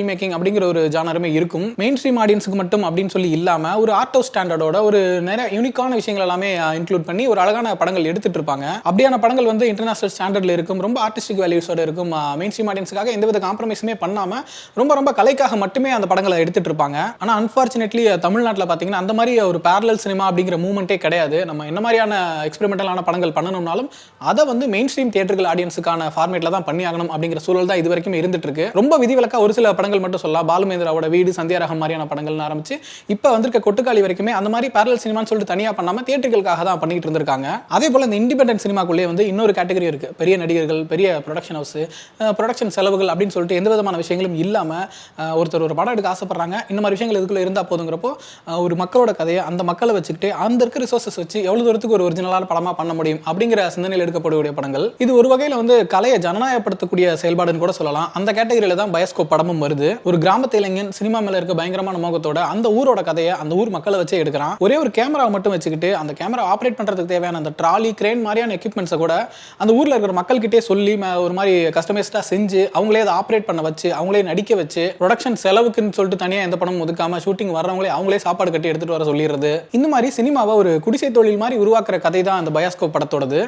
Film making அப்படிங்கிற ஒரு ஜானருமே இருக்கும். மெயின் ஸ்ட்ரீம் ஆடியன்ஸுக்கு மட்டும் அப்படின்னு சொல்லி இல்லாம ஒரு ஆர்ட் ஹவுஸ் ஸ்டாண்டர்டோட ஒரு நிறைய யூனிக்கான விஷயங்கள் எல்லாமே இன்க்ளூட் பண்ணி ஒரு அழகான படங்கள் எடுத்துட்டு இருப்பாங்க. அப்படியான படங்கள் வந்து இன்டர்நேஷனல் ஸ்டாண்டர்ட்ல இருக்கும், ரொம்ப ஆர்டிஸ்டிக் வேல்யூஸோட இருக்கும். மெயின் ஸ்ட்ரீம் ஆடியன்ஸுக்காக எந்தவித காம்ப்ரமைஸுமே பண்ணாம ரொம்ப ரொம்ப கலைக்காக மட்டுமே அந்த படங்களை எடுத்துட்டு இருப்பாங்க. ஆனா அன்பார்ச்சுனேட்லி தமிழ்நாட்டில் பார்த்தீங்கன்னா அந்த மாதிரி ஒரு பேரலல் சினிமா அப்படிங்கிற மூவ்மெண்ட்டே கிடையாது. நம்ம என்ன மாதிரியான எக்ஸ்பெரிமெண்டலான படங்கள் பண்ணணும்னாலும் அதை வந்து மெயின் ஸ்ட்ரீம் தியேட்டர்கள் ஆடியன்ஸுக்கான ஃபார்மேட்ல தான் பண்ணி ஆகணும் அப்படிங்கிற சூழல் தான் இது வரைக்கும் இருந்துட்டு இருக்கு. ரொம்ப விதிவிலக்கா ஒரு சில படங்கள் மட்டும் சொல்லலாம். பாலுமேந்திராவோட வீடு, சந்தியாரகம் மாதிரியான படங்கள் ஆரம்பிச்சு இப்போ வந்திருக்க கொட்டுக்காளி வரைக்குமே அந்த மாதிரி பேரலல் சினிமான்னு சொல்லிட்டு தனியா பண்ணாம தியேட்டர்களுக்காக தான் பண்ணிட்டு இருந்திருக்காங்க. அதே போல இந்த இண்டிபெண்டன்ட் சினிமாக்குள்ளே வந்து இன்னொரு கேட்டகரி இருக்கு. பெரிய நடிகர்கள், பெரிய ப்ரொடக்ஷன் ஹவுஸ், ப்ரொடக்ஷன் செலவுகள் அப்படின்னு சொல்லிட்டு எந்த விதமான விஷயங்களும் இல்லாம ஒருத்தர் ஒரு படம் எடுக்க ஆசைப்படுறாங்க, இந்த மாதிரி விஷயங்கள் இதுக்குள்ள இருந்தா போதுங்கிறப்போ ஒரு மக்களோட கதையை அந்த மக்களை வச்சுக்கிட்டு அந்த இருக்க ரிசோர்சஸ் வச்சு எவ்வளவு தூரத்துக்கு ஒரு ஒரிஜினலான படமா பண்ண முடியும் அப்படிங்கிற சிந்தனையில் எடுக்கக்கூடிய படங்கள். இது ஒரு வகையில் வந்து கலையை ஜனநாயகப்படுத்தக்கூடிய செயல்பாடுன்னு கூட சொல்லலாம். அந்த கேட்டகரியில தான் பயோஸ்கோப் படமும் வருது. ஒரு கிராமத்து இளைஞன் சினிமா மேல இருக்க பயங்கரமான மோகத்தோட அந்த ஊரோட கதையை அந்த ஊர் மக்களை வச்சு எடுக்கிறான். ஒரே ஒரு கேமராவை மட்டும் வச்சுக்கிட்டு அந்த கேமரா ஆப்ரேட் பண்றதுக்கு தேவையான அந்த ட்ராலி, கிரேன் மாதிரியான எக்யூப்மெண்ட்ஸை கூட அந்த ஊர்ல இருக்கிற மக்கள்கிட்டே சொல்லி ஒரு மாதிரி கஸ்டமைஸ்டா செஞ்சு அவங்களே அதை ஆப்ரேட் பண்ண வச்சு அவங்களே நடிக்க வச்சு ப்ரொடக்ஷன் செலவுக்குன்னு சொல்லிட்டு தனியா எந்த படம் ஒதுக்காம ஷூட்டிங் வர்றவங்களே அவங்களே சாப்பாடு கட்டி எடுத்துட்டு வர சொல்லிடுறது. இந்த மாதிரி சினிமாவை ஒரு குடிசை தொழில் மாதிரி உருவாக்குற கதை தான் அந்த பயோஸ்கோப் படத்தோடது.